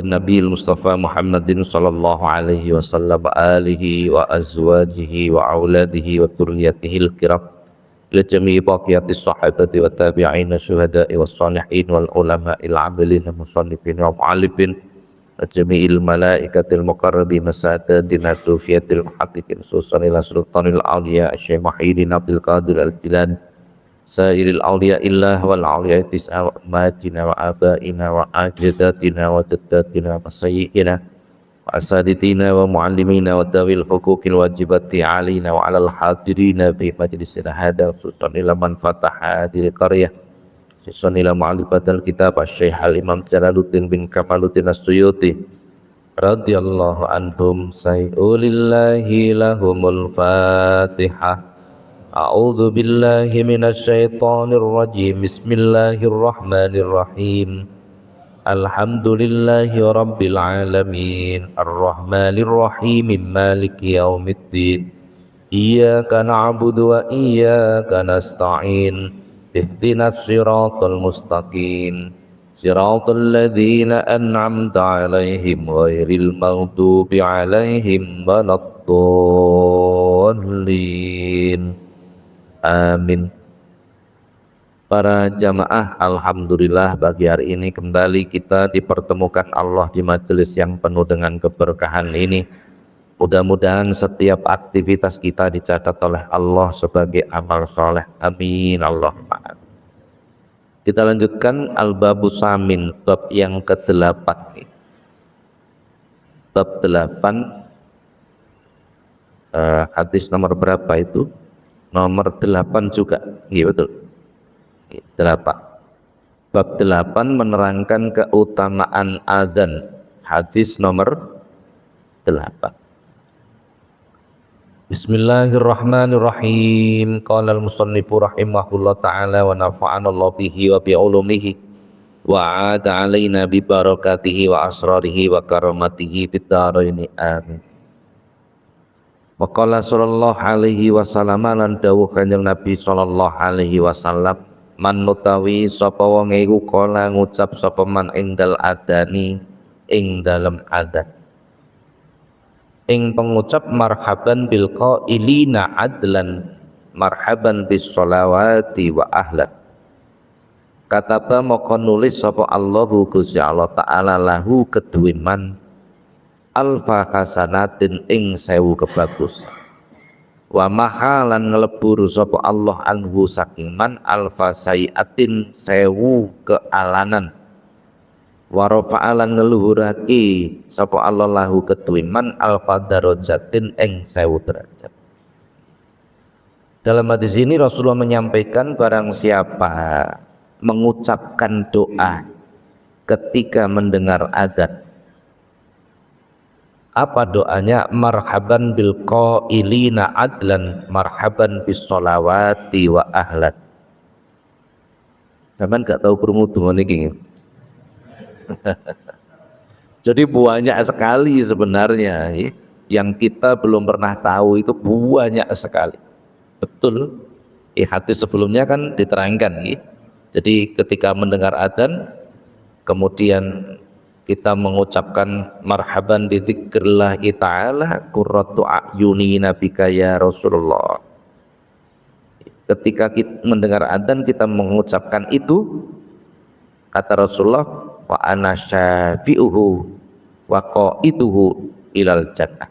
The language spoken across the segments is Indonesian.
النبي المصطفى محمد صلى الله عليه وسلم آله وأزواجه وأولاده وذريته الكرام لجميع بقية الصحابة والتابعين الشهداء والصالحين والعلماء العاملين المصنفين والمعلمين جميع الملائكة المقربين ساداتنا توفية المحققين خصوصا إلى سلطان الأولياء الشيخ محي الدين عبد القادر الجيلاني سائر الأولياء الله والأولياء تسعة وأمهاتنا وآبائنا وأجدادنا وجداتنا وسيدنا وأساتذتنا ومعلمينا وذوي الحقوق الواجبات علينا وعلى الحاضرين في مجلسنا هذا سلطان إلى من فتح هذه القرية سلطان إلى معرفة الكتاب الشيخ الإمام جلال الدين بن كمال الدين السيوطي رضي الله عنهم سيقول الله لهم الفاتحة أعوذ بالله من الشيطان الرجيم بسم الله الرحمن الرحيم الحمد لله رب العالمين الرحمن الرحيم مالك يوم الدين إياك نعبد وإياك نستعين اهدنا الصراط المستقيم صراط الذين أنعمت عليهم غير المغضوب عليهم ولا الضالين Amin. Para jamaah, alhamdulillah bagi hari ini kembali kita dipertemukan Allah di majelis yang penuh dengan keberkahan ini. Mudah-mudahan setiap aktivitas kita dicatat oleh Allah sebagai amal soleh. Amin Allahumma. Kita lanjutkan Al-Babus Samin, bab yang ke-8. Bab 8, hadis nomor berapa itu? Nomor 8 juga, iya betul. 8. Bab 8 menerangkan keutamaan adzan. Hadis nomor 8. Bismillahirrahmanirrahim. Qala al-musannifu rahimahullah ta'ala wa nafa'ana Allah bihi wa bi ulumihi wa 'ada 'alaina bi barakatihi wa asrarihi wa karamatihi fid dharain. Amin. Waqala sallallahu alaihi wasallam lan dawuh Kanjeng Nabi sallallahu alaihi wasallam man utawi sapa wong iku kala ngucap sapa man indal adani ing dalem adzan ing pengucap marhaban bil qailina adlan marhaban bis sholawati wa ahlan kataba moko nulis sapa Allahu Gusti Allah taala lahu kedue man alfa hasanatin ing 1000 kebagus wa mahalan ngelebur sapa Allah anhu saking man alfa sayiatin 1000 kealanan wa rafa'alan ngeluhurake sapa Allah lahu kedue man alfa darajatin ing 1000 derajat. Dalam hadis ini Rasulullah menyampaikan barang siapa mengucapkan doa ketika mendengar adzan. Apa doanya? Marhaban bil qailina adlan marhaban bis sholawati wa ahlan. Sampeyan gak tahu krungu donga niki. Jadi banyak sekali sebenarnya yang kita belum pernah tahu, itu banyak sekali. Betul. Hadis sebelumnya kan diterangkan Jadi ketika mendengar adzan kemudian kita mengucapkan marhaban bi dzikrillahi ta'ala qurratu a'yuni nabika ya Rasulullah. Ketika kita mendengar adzan kita mengucapkan itu, kata Rasulullah, wa ana syafi'uhu wa qa'iduhu ilal jannah.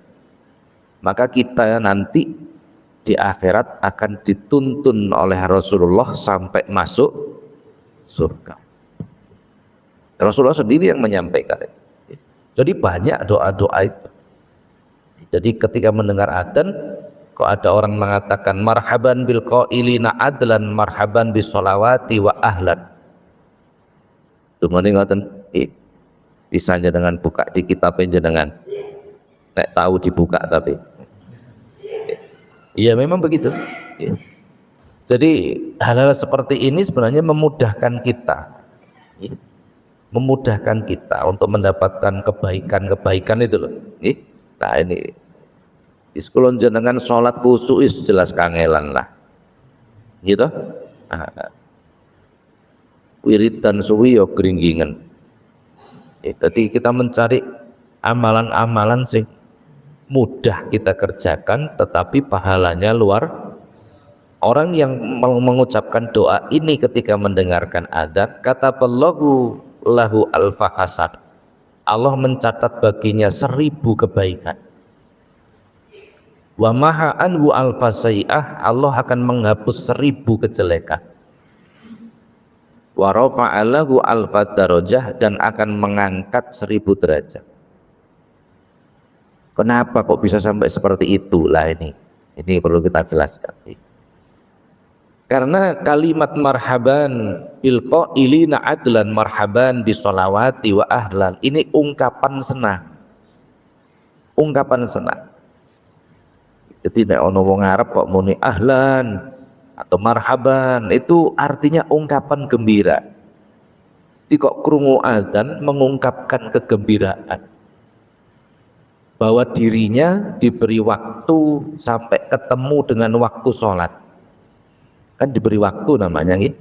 Maka kita nanti di akhirat akan dituntun oleh Rasulullah sampai masuk surga. Rasulullah sendiri yang menyampaikan. Jadi banyak doa-doa itu. Jadi ketika mendengar adzan, kok ada orang mengatakan marhaban bil qailina adlan marhaban bis sholawati wa ahlan. Dumane ngoten, bisa dengan buka di kitab jenengan. Nek tahu dibuka tapi. Iya memang begitu. Jadi hal-hal seperti ini sebenarnya memudahkan kita. Memudahkan kita untuk mendapatkan kebaikan-kebaikan itu loh. Nah ini iskulon jenengan sholat khusyuk jelas kangelan lah, gitu. Wiridan suwi yo gringgingan. Jadi kita mencari amalan-amalan sing mudah kita kerjakan tetapi pahalanya luar. Orang yang mengucapkan doa ini ketika mendengarkan adzan, kata pellahu lahu alfa hasan, Allah mencatat baginya 1000 kebaikan. Wa maha anhu alfa sayi'ah, Allah akan menghapus 1000 kejelekan. Wa rafa'a lahu alfa darajah, dan akan mengangkat 1000 derajat. Kenapa kok bisa sampai seperti itu? Lah ini perlu kita jelaskan. Karena kalimat marhaban bil qailina adlan, marhaban bisolawati wa ahlan, ini ungkapan senang. Ungkapan senang. Jadi nek ono wong Arab kok muni ahlan atau marhaban, itu artinya ungkapan gembira. Jadi kok krungu adzan mengungkapkan kegembiraan bahwa dirinya diberi waktu sampai ketemu dengan waktu sholat. Kan diberi waktu namanya gitu.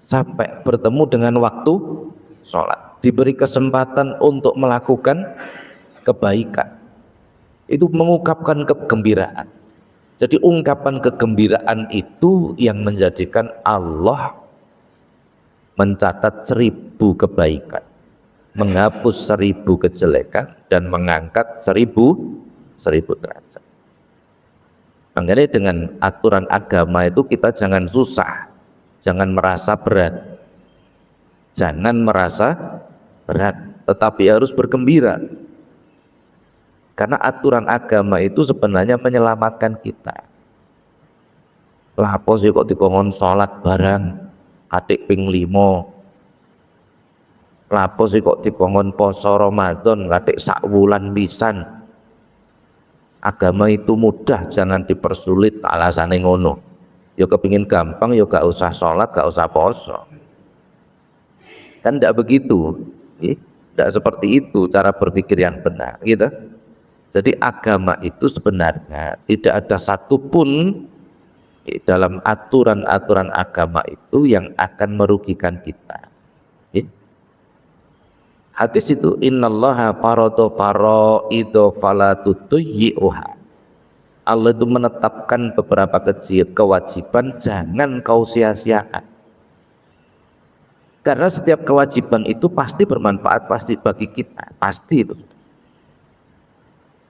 Sampai bertemu dengan waktu sholat, diberi kesempatan untuk melakukan kebaikan, itu mengungkapkan kegembiraan. Jadi ungkapan kegembiraan itu yang menjadikan Allah mencatat 1000 kebaikan, menghapus 1000 kejelekan, dan mengangkat 1000 derajat. Makanya dengan aturan agama itu kita jangan susah, jangan merasa berat, tetapi harus bergembira. Karena aturan agama itu sebenarnya menyelamatkan kita. Lah apa sih kok dikongkon sholat barang atik ping 5, lah apa sih kok dikongkon poso Ramadan atik sak wulan pisan. Agama itu mudah, jangan dipersulit alasannya ngono. Ya kepingin gampang, ya gak usah sholat, gak usah poso. Kan tidak begitu, tidak seperti itu cara berpikir yang benar, gitu. Jadi agama itu sebenarnya tidak ada satupun dalam aturan-aturan agama itu yang akan merugikan kita. Hadis itu innallaha farada faraidu fala tutayyi'uha. Allah itu menetapkan beberapa kewajiban, jangan kau sia-siakan. Karena setiap kewajiban itu pasti bermanfaat, pasti bagi kita, pasti itu.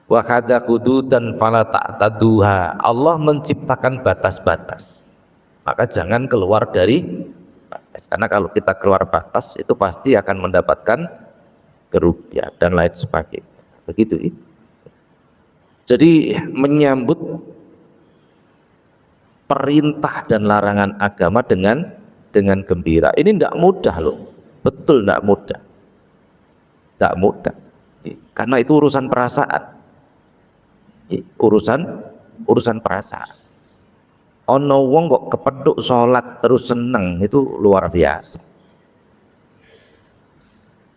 Wa hadza hududan fala ta'taduha. Allah menciptakan batas-batas. Maka jangan keluar dari batas. Karena kalau kita keluar batas itu pasti akan mendapatkan kerugian dan lain sebagainya. Begitu. Jadi menyambut perintah dan larangan agama dengan gembira. Ini tidak mudah loh. Betul tidak mudah. Tidak mudah. Karena itu urusan perasaan. Urusan perasaan. Ono wong kok kepeduk sholat terus seneng, itu luar biasa.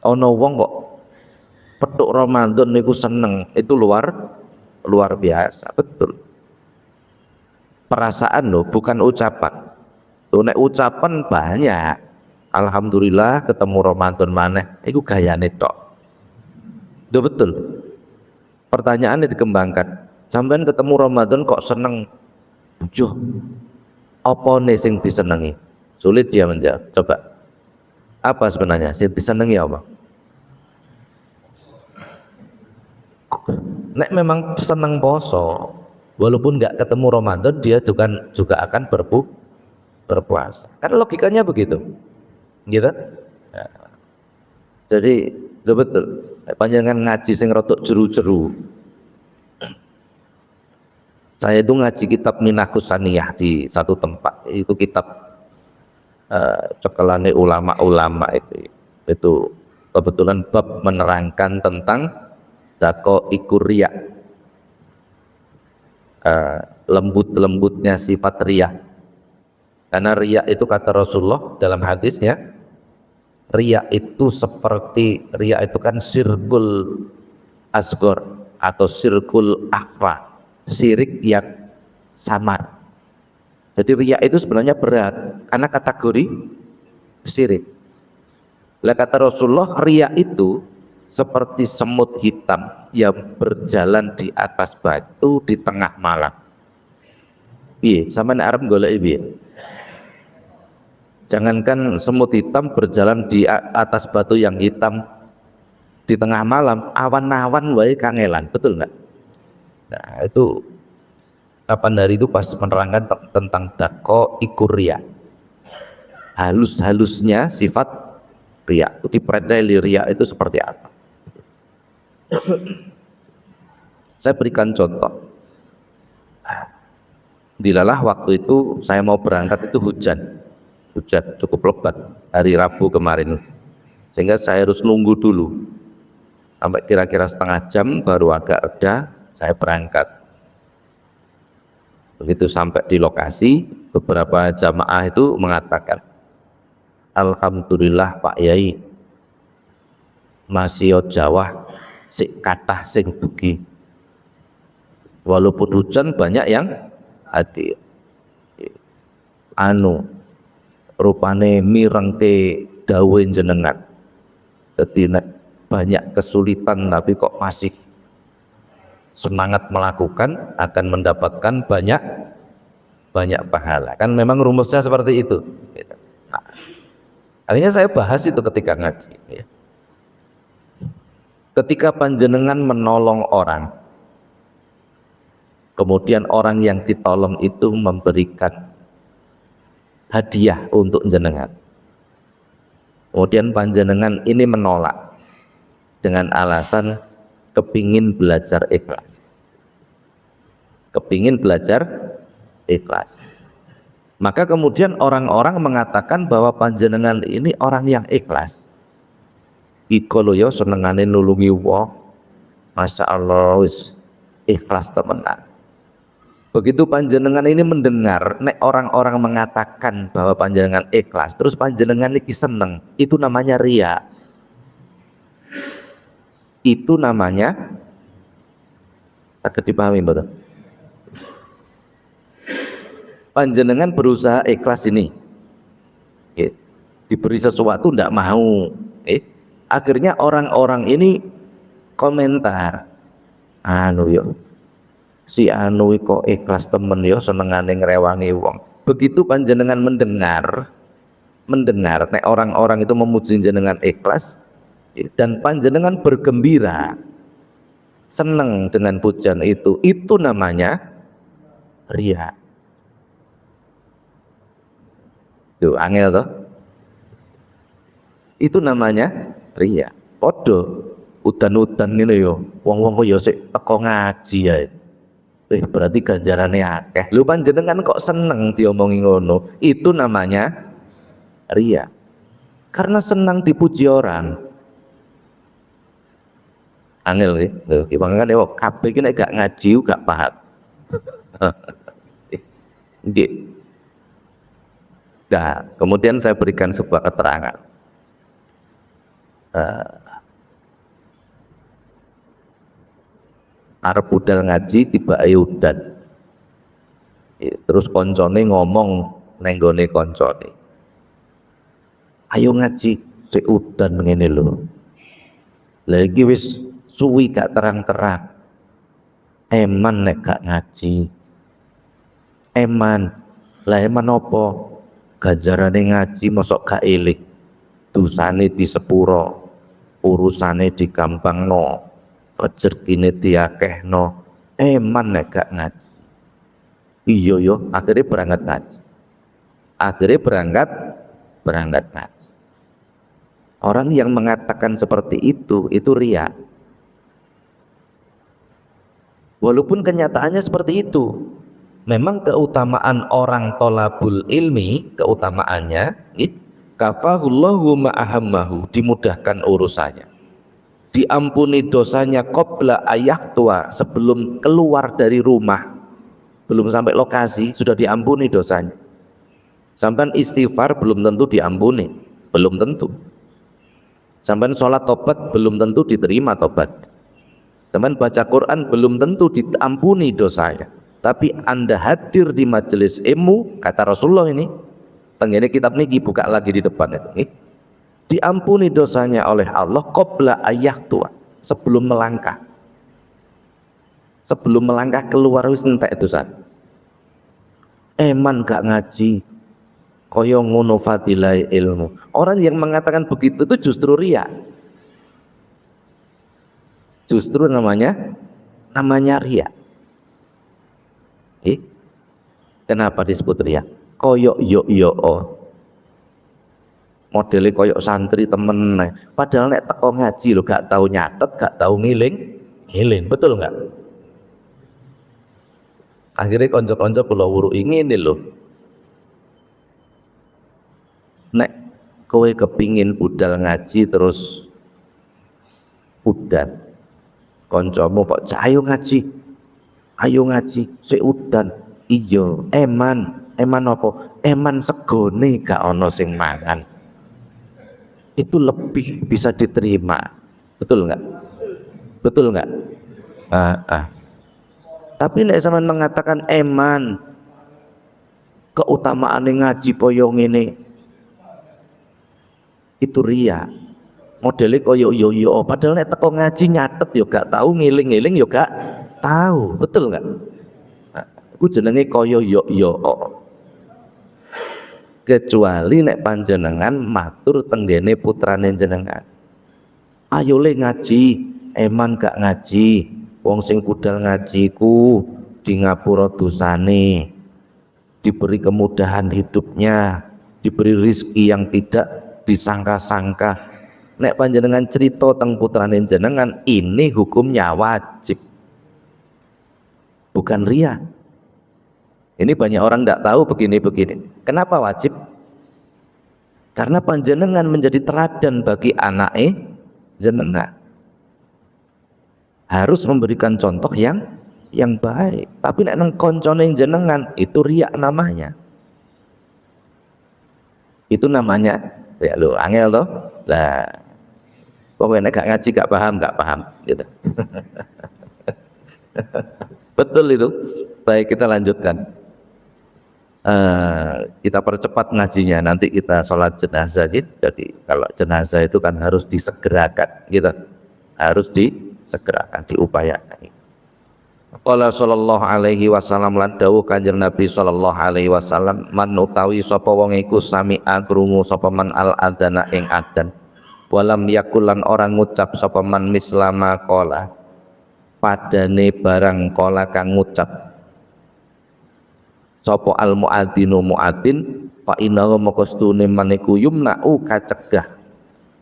Ono wong kok peduk Ramadan niku seneng, itu luar biasa, betul. Perasaan loh, bukan ucapan. Loh, nek ucapan banyak, alhamdulillah ketemu Ramadan maneh, itu gayane tok. Itu betul. Pertanyaannya dikembangkan, sampean ketemu Ramadan kok seneng? Bujuh, apa nih sing disenengi? Sulit dia menjawab. Coba, apa sebenarnya sing disenengi apa? Nek memang seneng poso, walaupun nggak ketemu Ramadan, dia juga akan berpuasa. Kan logikanya begitu, gitu. Ya. Jadi betul. Panjangan ngaji sing rotok jeru-jeru. Saya itu ngaji kitab Minahus Saniyah di satu tempat. Itu kitab cekelane ulama-ulama itu kebetulan bab menerangkan tentang dako ikur riya, lembut-lembutnya sifat riya. Karena riya itu kata Rasulullah dalam hadisnya, riya itu kan sirkul asgor atau sirkul akwa, sirik yang samar. Jadi riya itu sebenarnya berat karena kategori sirik. Lah kata Rasulullah, riya itu seperti semut hitam yang berjalan di atas batu di tengah malam. Iya, sama nek arep golek piye? Jangankan semut hitam berjalan di atas batu yang hitam di tengah malam, awan-awan wae kangelan, betul nggak? Nah, itu kapan hari itu pas menerangkan tentang dako ikuria, halus-halusnya sifat riya. Itu dipredeli riya itu seperti apa? Saya berikan contoh. Dilalah waktu itu saya mau berangkat itu hujan cukup lebat hari Rabu kemarin, sehingga saya harus nunggu dulu sampai kira-kira setengah jam baru agak reda saya berangkat. Begitu sampai di lokasi, beberapa jamaah itu mengatakan, alhamdulillah Pak Yai masih Jawa sik kathah sing dugi, walaupun hujan banyak yang hadir. Rupane mirengke dawuh jenengan, dadi banyak kesulitan tapi kok masih semangat melakukan akan mendapatkan banyak pahala. Kan memang rumusnya seperti itu. Nah, akhirnya saya bahas itu ketika ngaji, ya. Ketika panjenengan menolong orang, kemudian orang yang ditolong itu memberikan hadiah untuk jenengan, kemudian panjenengan ini menolak dengan alasan kepingin belajar ikhlas, maka kemudian orang-orang mengatakan bahwa panjenengan ini orang yang ikhlas. Iko lho ya senengane nulungi wong, masya Allah wis ikhlas temenan. Begitu panjenengan ini mendengar nek orang-orang mengatakan bahwa panjenengan ikhlas, terus panjenengan iki seneng, itu namanya riya. Itu namanya, saged dipahami mboten? Panjenengan berusaha ikhlas ini, diberi sesuatu ndak mau, akhirnya orang-orang ini komentar, anu yo si anu kok ikhlas temen yo senengane ngrewangi wong. Begitu panjenengan mendengar nek orang-orang itu memuji jenengan ikhlas dan panjenengan bergembira seneng dengan pujian itu namanya riya. Tuh angel toh, itu namanya riya. Podo udan-udan ngene yo wong-wong kok yo sik teko ngaji ya, berarti ganjarannya akeh. Lu panjenengan kok seneng diomongi ngono, itu namanya riya. Karena senang dipuji orang. Angel nggih. Lho, makane kok kabeh iki nek gak ngaji gak paham. Nggih. Nah, kemudian saya berikan sebuah keterangan. Arep budal ngaji tiba udan. Terus koncone ngomong neng gone koncone, ayo ngaji sik udan ngene lho. Lagi wis suwi gak terang-terang. Eman nek gak ngaji. Eman. Lah eman apa? Ganjarane ngaji mosok gak eling. Dosane disepuro, urusane digampangno, rezekine diakehno. Eman nek gak ngaji. Iya yo, akhirnya berangkat ngaji. Berangkat ngaji. Orang yang mengatakan seperti itu riya. Walaupun kenyataannya seperti itu. Memang keutamaan orang tolabul ilmi, keutamaannya kafahullahu ma'ahammahu, dimudahkan urusannya, diampuni dosanya qabla ayahtua, sebelum keluar dari rumah, belum sampai lokasi sudah diampuni dosanya. Sampai istighfar belum tentu diampuni, belum tentu. Sampai sholat tobat belum tentu diterima tobat. Sampai baca Quran belum tentu diampuni dosanya. Tapi Anda hadir di majelis ilmu, kata Rasulullah ini, tenggene kitab ini dibuka lagi di depan itu. diampuni dosanya oleh Allah qabla ayahtua, sebelum melangkah. Sebelum melangkah keluar wis entek dosa. Eman gak ngaji, kaya ngono fadilai ilmu. Orang yang mengatakan begitu itu justru riya. Justru namanya riya. Kenapa disebut riya? Koyok yo modelnya koyok santri temen, padahal nek teko ngaji lo gak tahu nyatet, gak tahu ngiling, betul nggak? Akhirnya konco-konco kula wuruki ngene lho, nek kowe kepingin budal ngaji terus udan, koncomu kok ayo ngaji sik udan, iya eman apa? Eman segone gak ono sing mangan, itu lebih bisa diterima, betul nggak? Betul nggak? Tapi nek sampean mengatakan eman keutamaan ngaji poyong ini, itu riya. Modelnya koyo yo padahal nek teko ngaji nyatet yo gak tahu, ngiling-ngiling yo gak tahu, betul nggak? Iku jenenge koyo yo. Kecuali nek panjenengan matur tenggene putrane jenengan, ayo le ngaji, eman gak ngaji, wong sing budal ngajiku di ngapura dosane, diberi kemudahan hidupnya, diberi rizki yang tidak disangka-sangka. Nek panjenengan cerita teng putrane jenengan, ini hukumnya wajib, bukan riya. Ini banyak orang tidak tahu begini. Kenapa wajib? Karena panjenengan menjadi teladan bagi anake jenengan, harus memberikan contoh yang baik. Tapi nek nang koncone jenengan, itu riya namanya. Itu namanya ya lo angel toh. Lah pokoknya gak ngaji gak paham gitu. Betul itu. Baik, kita lanjutkan. Kita percepat ngajinya, nanti kita sholat jenazah gitu. Jadi kalau jenazah itu kan harus disegerakan gitu, harus disegerakan, diupayakan. Qala sallallahu alaihi wasallam, lan dawuh Kanjeng Nabi sallallahu alaihi wasallam, man utawi sapa wong iku sami'a krungu sapa man al adzana ing adzan, walam yakulan orang ngucap sapa man mislama qala, padane barang qala kang ngucap sapa al muadzinu muadzin, fa innahu maqastune maniku yumna'u kacegah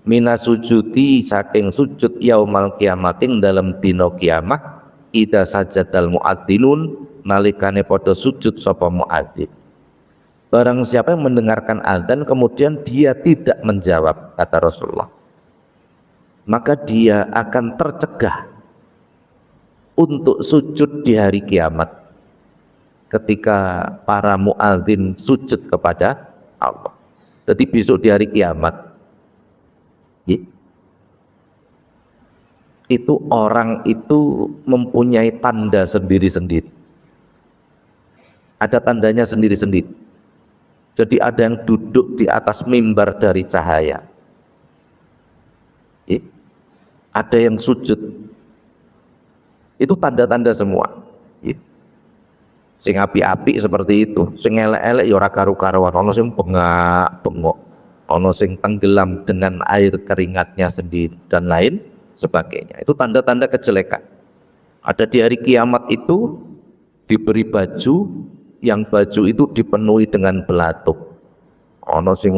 mina sujudi saking sujud yaumal kiamating dalam dina kiamah, ida sajadal muadzinun nalikane padha sujud sapa muadzin. Barang siapa yang mendengarkan adzan kemudian dia tidak menjawab, kata Rasulullah, maka dia akan tercegah untuk sujud di hari kiamat ketika para muadzin sujud kepada Allah. Jadi besok di hari kiamat itu orang itu mempunyai tanda sendiri-sendiri. Ada tandanya sendiri-sendiri. Jadi ada yang duduk di atas mimbar dari cahaya, ada yang sujud, itu tanda-tanda semua. Sing api-api seperti itu, sing elek-elek ya ora karu-karuan, ana sing bengak-bengok, ana sing tenggelam dengan air keringatnya sendiri dan lain sebagainya. Itu tanda-tanda kejelekan. Ada di hari kiamat itu diberi baju, yang baju itu dipenuhi dengan belatung. Ana sing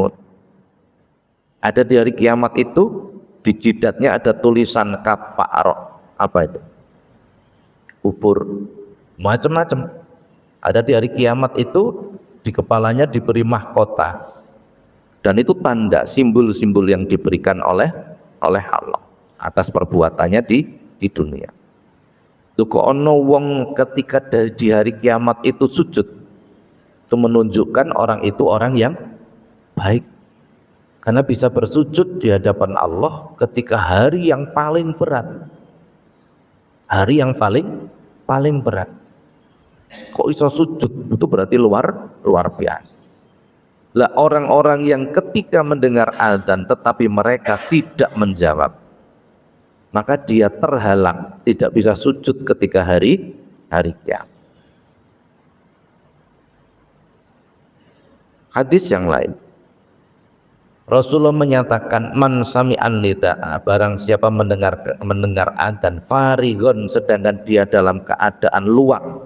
ada di hari kiamat itu di jidatnya ada tulisan kafaro, apa itu? Kubur, macam-macam. Ada di hari kiamat itu di kepalanya diberi mahkota, dan itu tanda simbol-simbol yang diberikan oleh Allah atas perbuatannya di dunia. Tuh kok ono wong ketika di hari kiamat itu sujud, itu menunjukkan orang itu orang yang baik, karena bisa bersujud di hadapan Allah ketika hari yang paling berat, hari yang paling berat. Kok iso sujud, itu berarti luar biasa. Lah orang-orang yang ketika mendengar azan tetapi mereka tidak menjawab, maka dia terhalang, tidak bisa sujud ketika hari kiamat. Hadis yang lain, Rasulullah menyatakan, man sami'an nida'a, barang siapa mendengar adzan farigon, sedangkan dia dalam keadaan luang,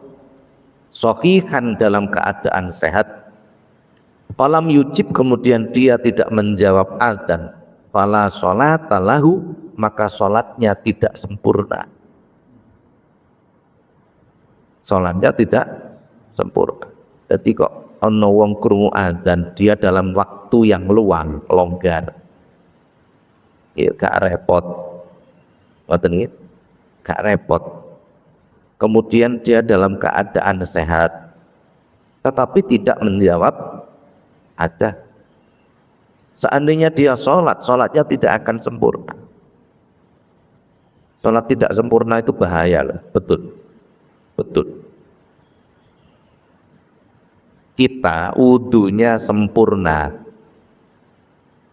sohihan, dalam keadaan sehat, falam yujib, kemudian dia tidak menjawab adzan, fala sholata lahu, maka sholatnya tidak sempurna. Sholatnya tidak sempurna. Jadi kok ana wong krungu adzan, dia dalam waktu yang luang, longgar, ya gak repot, ngoten nggih, gak repot. Kemudian dia dalam keadaan sehat, tetapi tidak menjawab ada. Seandainya dia sholat, sholatnya tidak akan sempurna. Sholat tidak sempurna itu bahaya loh, betul, betul. Kita wudunya sempurna,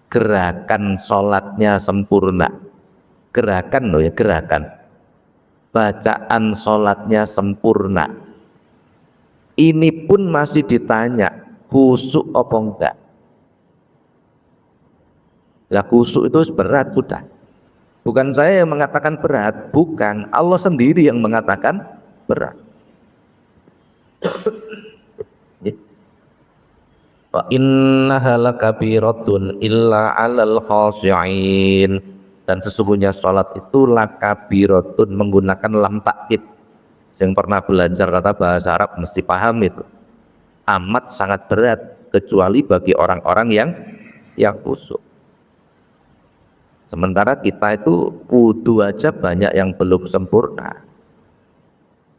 gerakan sholatnya sempurna, gerakan loh ya, gerakan, bacaan sholatnya sempurna, ini pun masih ditanya khusyuk apa enggak. Lah khusyuk itu berat, sudah. Bukan saya yang mengatakan berat, bukan, Allah sendiri yang mengatakan berat. Wa innaha lakabiratun illa 'alal khashi'in, dan sesungguhnya salat itu lakabiratun, menggunakan lam takkid. Yang pernah belajar kata bahasa Arab mesti paham itu. Amat sangat berat, kecuali bagi orang-orang yang khusyuk. Sementara kita itu wudu aja banyak yang belum sempurna,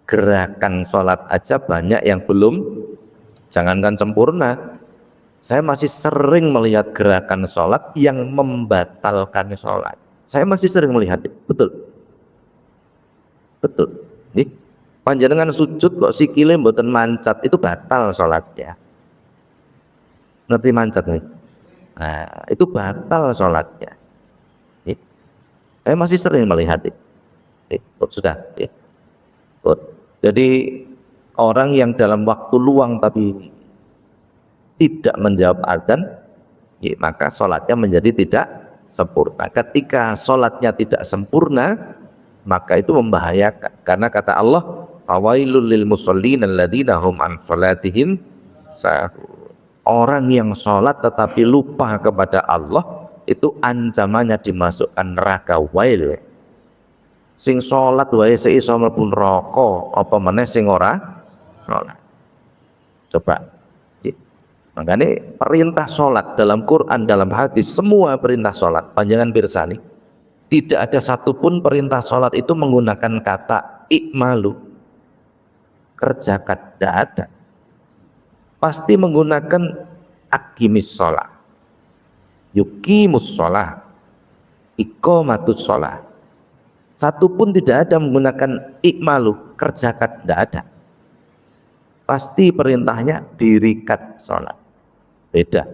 gerakan sholat aja banyak yang belum, jangankan sempurna. Saya masih sering melihat gerakan sholat yang membatalkan sholat. Saya masih sering melihat, betul, betul. Nih, panjenengan sujud kok sikile mboten mancat, itu batal sholatnya. Ngerti mancat nih? Nah, itu batal sholatnya. Nih, saya masih sering melihat itu. Sudah. Nih. Jadi orang yang dalam waktu luang tapi tidak menjawab adzan, ya, maka sholatnya menjadi tidak sempurna. Ketika sholatnya tidak sempurna, maka itu membahayakan, karena kata Allah, fawailul lil musallin alladzina hum an salatihim sahun. Orang yang sholat tetapi lupa kepada Allah, itu ancamannya dimasukkan neraka. Wail, sing sholat wae seiso mlebu neraka, apa meneh sing ora sholat. Coba. Makanya perintah sholat dalam Quran, dalam hadis, semua perintah sholat, panjangan pirsani, tidak ada satupun perintah sholat itu menggunakan kata ikmalu, kerjakan, tidak ada. Pasti menggunakan akimis sholat, yukimus sholat, ikomatus sholat. Satupun tidak ada menggunakan ikmalu, kerjakan, tidak ada. Pasti perintahnya dirikan sholat. Beda,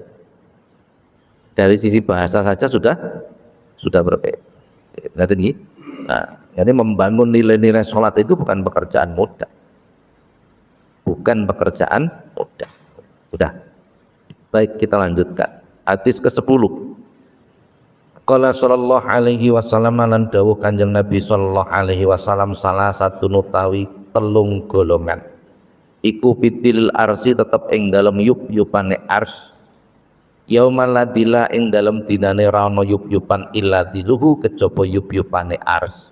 dari sisi bahasa saja sudah berbeda. Nah, jadi membangun nilai-nilai sholat itu bukan pekerjaan mudah, bukan pekerjaan mudah. Sudah, baik, kita lanjutkan hadis ke-10. Qala sallallahu alaihi wasallam, lan dawuh Kanjeng Nabi sallallahu alaihi wasallam, salah satu nutawi telung golongan iku fitil arsi, tetep ing dalem yup-yupane ars, yaumal ladila, ing dalem dinane ra ono yup-yupan illa diluhu, kejaba yup-yupane ars.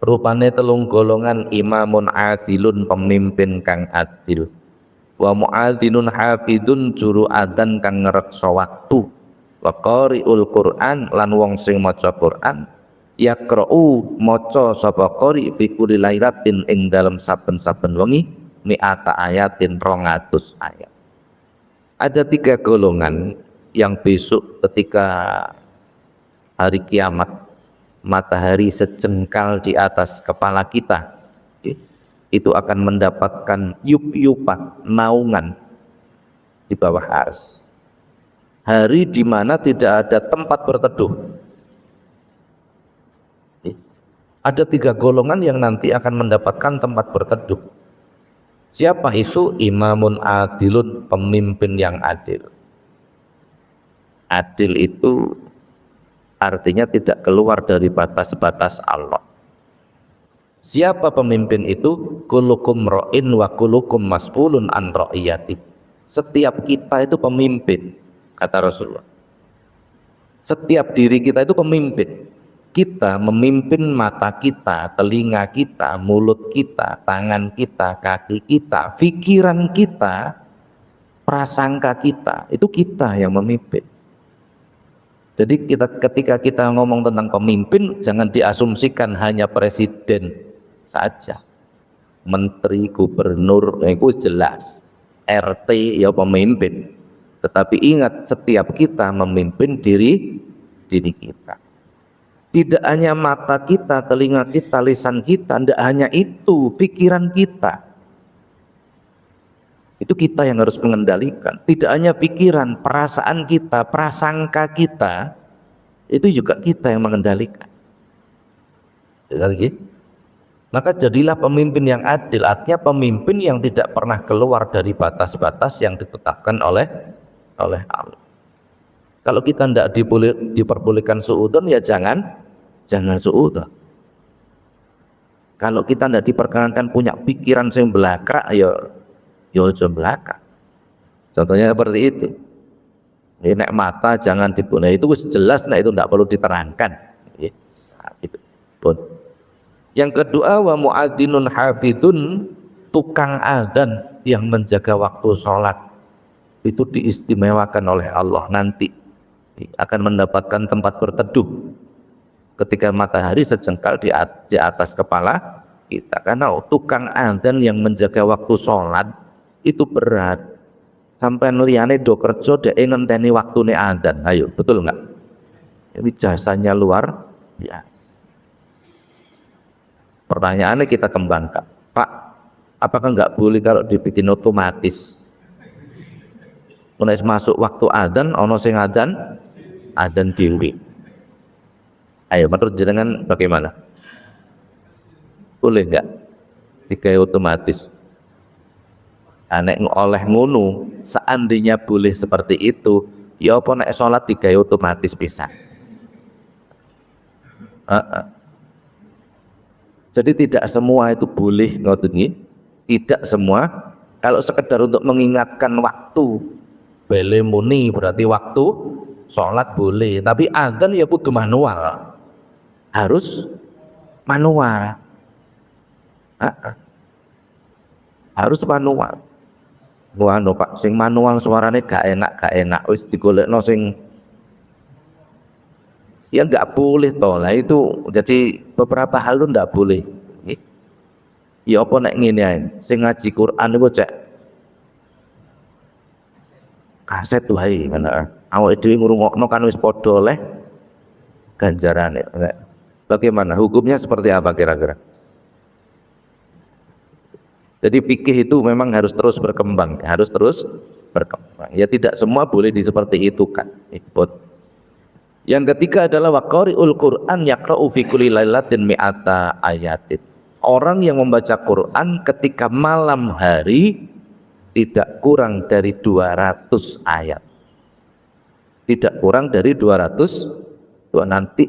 Rupane telung golongan, imamun adilun, pemimpin kang adil, wa muadzinun hafidun, juru adzan kang ngreksa waktu, wa qari'ul Qur'an, lan wong sing maca Qur'an, yaqra'u, maca sapa qari, fi kulli lairatin, ing dalem saben-saben wengi, mi'ata ayatin, 200 ayat. Ada 3 golongan yang besok ketika hari kiamat, matahari sejengkal di atas kepala kita, itu akan mendapatkan yup-yupan, naungan di bawah ars. hari di mana tidak ada tempat berteduh. Ada 3 golongan yang nanti akan mendapatkan tempat berteduh. Siapa itu? Imamun adilun, pemimpin yang adil. Adil itu artinya tidak keluar dari batas-batas Allah. Siapa pemimpin itu? Kulukum ro'in wa kulukum mas'ulun an ra'iyati. Setiap kita itu pemimpin, kata Rasulullah. Setiap diri kita itu pemimpin. Kita memimpin mata kita, telinga kita, mulut kita, tangan kita, kaki kita, pikiran kita, prasangka kita. Itu kita yang memimpin. Jadi ketika kita ngomong tentang pemimpin, jangan diasumsikan hanya presiden saja. Menteri, gubernur, itu jelas. RT ya pemimpin. Tetapi ingat, setiap kita memimpin diri kita. Tidak hanya mata kita, telinga kita, lisan kita, tidak hanya itu, pikiran kita. Itu kita yang harus mengendalikan. Tidak hanya pikiran, perasaan kita, prasangka kita, itu juga kita yang mengendalikan. Maka jadilah pemimpin yang adil, artinya pemimpin yang tidak pernah keluar dari batas-batas yang ditetapkan oleh Allah. Kalau kita tidak diperbolehkan suudon, ya jangan suudzon. Kalau kita tidak diperkenankan punya pikiran yang belaka, ya aja belaka. Contohnya seperti itu. Ini nek mata jangan diboleh, itu jelas, nah itu tidak perlu diterangkan. Nah, itu pun. Yang kedua, wa muadzzinun hafidun, tukang adzan yang menjaga waktu sholat. Itu diistimewakan oleh Allah, nanti akan mendapatkan tempat berteduh ketika matahari sejengkal di atas kepala kita. Karena tukang adzan yang menjaga waktu sholat itu berat. Sampai liyane do kerja dek ngenteni waktune adzan. Ayo, betul nggak? Ini jasanya luar biasa. Pertanyaannya kita kembangkan, Pak, apakah nggak boleh kalau dibikin otomatis? Mulai masuk waktu adzan, ono sing adzan dewi. Ayo, menurut jenengan bagaimana? Boleh nggak digawe otomatis? Nek oleh ngono, seandainya boleh seperti itu, ya apa nek sholat digawe otomatis bisa. Jadi tidak semua itu boleh, ngoten. Tidak semua. Kalau sekedar untuk mengingatkan waktu, bele muni berarti waktu sholat boleh. Tapi adzan ya kudu manual. Harus manual. Harus manual. Wah, no, Pak, sing manual suaranya gak enak. Wis digolekno sing ya nggak boleh toh lah itu. Jadi beberapa hal itu nggak boleh. Ya apa nek ngene ae, sing ngaji Quran iku cek kaset wae ngono. Awake dhewe ngrungokno kan wis padha oleh ganjarane. Bagaimana hukumnya, seperti apa kira-kira? Jadi fikih itu memang harus terus berkembang, Ya tidak semua boleh seperti itu kan. Yang ketiga adalah waqari'ul Qur'an yaqra'u fi kulli lailatin mi'ata ayatin. Orang yang membaca Quran ketika malam hari tidak kurang dari 200 ayat. Tidak kurang dari 200, nanti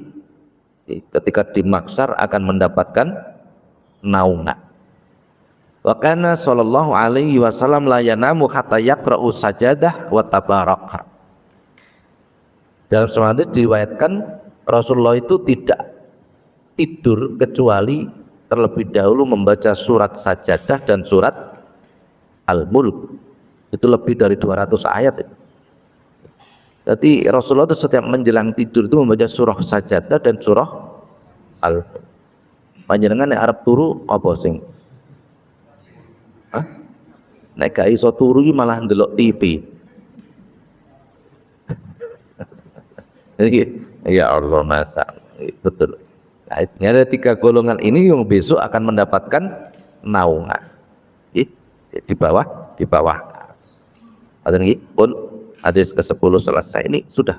ketika di mahsyar akan mendapatkan naungan. Wa kana sallallahu alaihi wasallam la yanamu hatta yaqra'u sajadah wa tabaraka. Dalam sebuah hadis diriwayatkan Rasulullah itu tidak tidur kecuali terlebih dahulu membaca surat Sajadah dan surat Al-Mulk. Itu lebih dari 200 ayat. Jadi Rasulullah itu setiap menjelang tidur itu membaca surah Sajadah dan surah Al-Mulk. Panjenengan nek arep turu apa sing? Nek gak iso turu iki malah ndelok TV. Ya Allah, masa betul. Nah, ada 3 golongan ini yang besok akan mendapatkan naungan. Di bawah. Ada lagi pun hadis ke-10 selesai, ini sudah.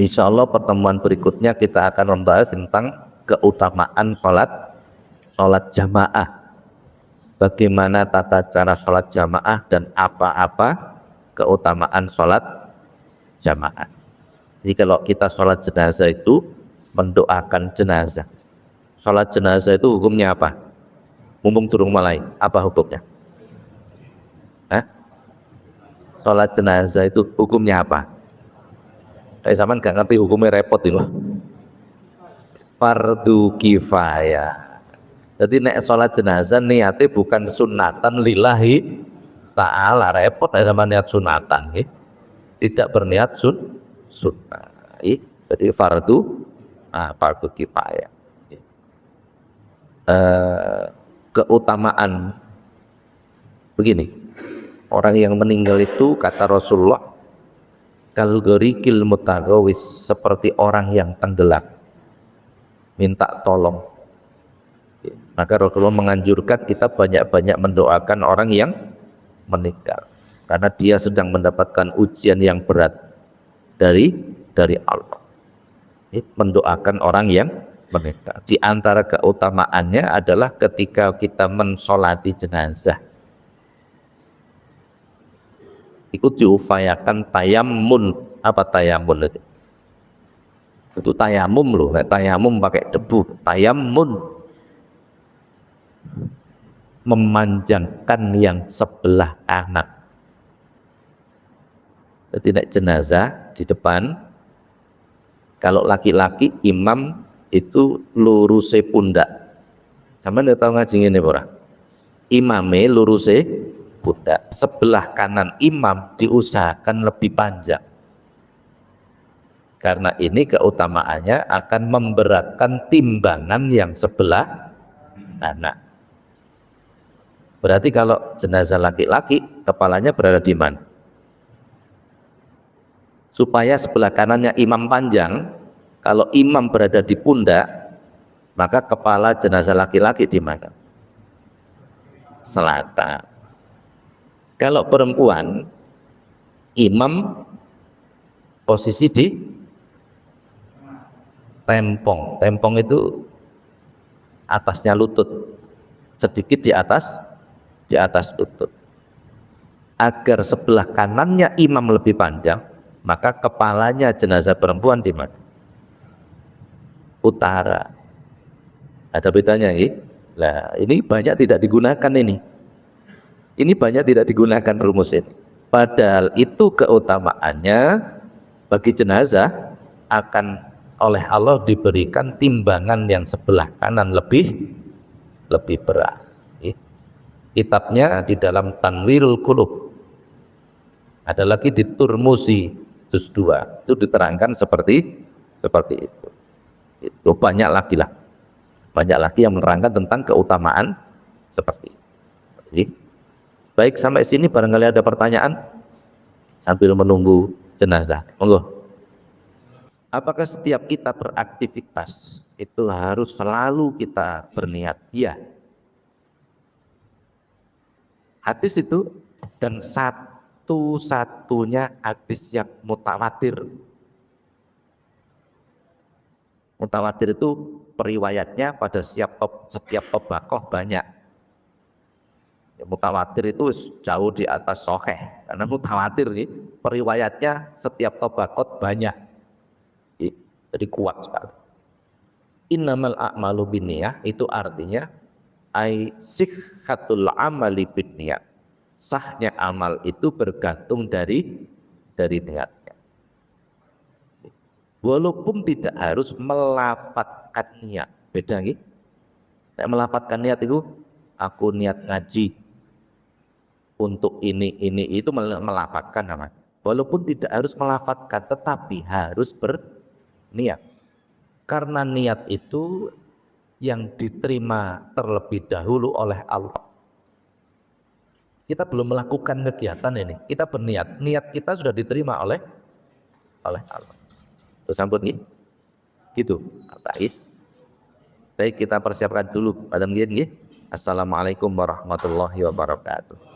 Insya Allah pertemuan berikutnya kita akan membahas tentang keutamaan sholat jamaah. Bagaimana tata cara sholat jamaah dan apa-apa keutamaan sholat jamaah. Jadi kalau kita sholat jenazah itu mendoakan jenazah. Sholat jenazah itu hukumnya apa? Mumpung durung mulai, apa hukumnya? Sholat jenazah itu hukumnya apa? Saya zaman gak ngerti hukumnya, repot ini. Fardu kifayah. Jadi nek sholat jenazah niatnya bukan sunatan lillahi ta'ala, repot ya sama niat sunatan, tidak berniat sunnah. Jadi fardu kifayah. Keutamaan begini, orang yang meninggal itu kata Rasulullah kalgorikil mutagawis, seperti orang yang tenggelam minta tolong. Maka Rasulullah menganjurkan kita banyak-banyak mendoakan orang yang meninggal, karena dia sedang mendapatkan ujian yang berat dari Allah. Mendoakan orang yang meninggal. Di antara keutamaannya adalah ketika kita mensolati jenazah, ikut diupayakan tayammun. Apa tayammun itu? Itu tayamum loh, tayamum pakai debu. Tayammun memanjangkan yang sebelah kanan. Jadi naik jenazah di depan, kalau laki-laki imam itu luruse pundak. Sama nggak tahu ngaji ini ora? Imame luruse pundak, sebelah kanan imam diusahakan lebih panjang. Karena ini keutamaannya akan memberatkan timbangan yang sebelah kanan. Berarti kalau jenazah laki-laki, kepalanya berada di mana? Supaya sebelah kanannya imam panjang, kalau imam berada di pundak, maka kepala jenazah laki-laki di mana? Selatan. Kalau perempuan, imam posisi di tempong. Tempong itu atasnya lutut, sedikit di atas lutut. Agar sebelah kanannya imam lebih panjang, maka kepalanya jenazah perempuan di mana? Utara. Ada bedanya ya? Lah, ini banyak tidak digunakan ini. Ini banyak tidak digunakan rumus ini. Padahal itu keutamaannya bagi jenazah akan oleh Allah diberikan timbangan yang sebelah kanan lebih berat. Kitabnya di dalam Tanwirul Qulub, ada lagi di Turmuzi juz 2, itu diterangkan seperti itu. Itu banyak lagi yang menerangkan tentang keutamaan seperti itu. Baik, sampai sini barangkali ada pertanyaan sambil menunggu jenazah. Monggo. Apakah setiap kita beraktivitas itu harus selalu kita berniat? Ya. Hadis itu, dan satu-satunya hadis yang mutawatir. Mutawatir itu periwayatnya pada setiap tobakoh banyak. Ya, mutawatir itu jauh di atas sahih, karena mutawatir ini periwayatnya setiap tobakoh banyak. Jadi kuat sekali. Innamal a'malu binniyah itu artinya sihhatul amali binniyat. Sahnya amal itu bergantung dari niatnya. Walaupun tidak harus melapatkan niat. Beda nggih? Nek melapatkan niat itu aku niat ngaji untuk ini itu melapatkan namanya. Walaupun tidak harus melafatkan, tetapi harus berniat. Karena niat itu yang diterima terlebih dahulu oleh Allah. Kita belum melakukan kegiatan ini, kita berniat, niat kita sudah diterima oleh Allah. Terus sampun gitu. Atais. Baik, kita persiapkan dulu pada nggih. Assalamualaikum warahmatullahi wabarakatuh.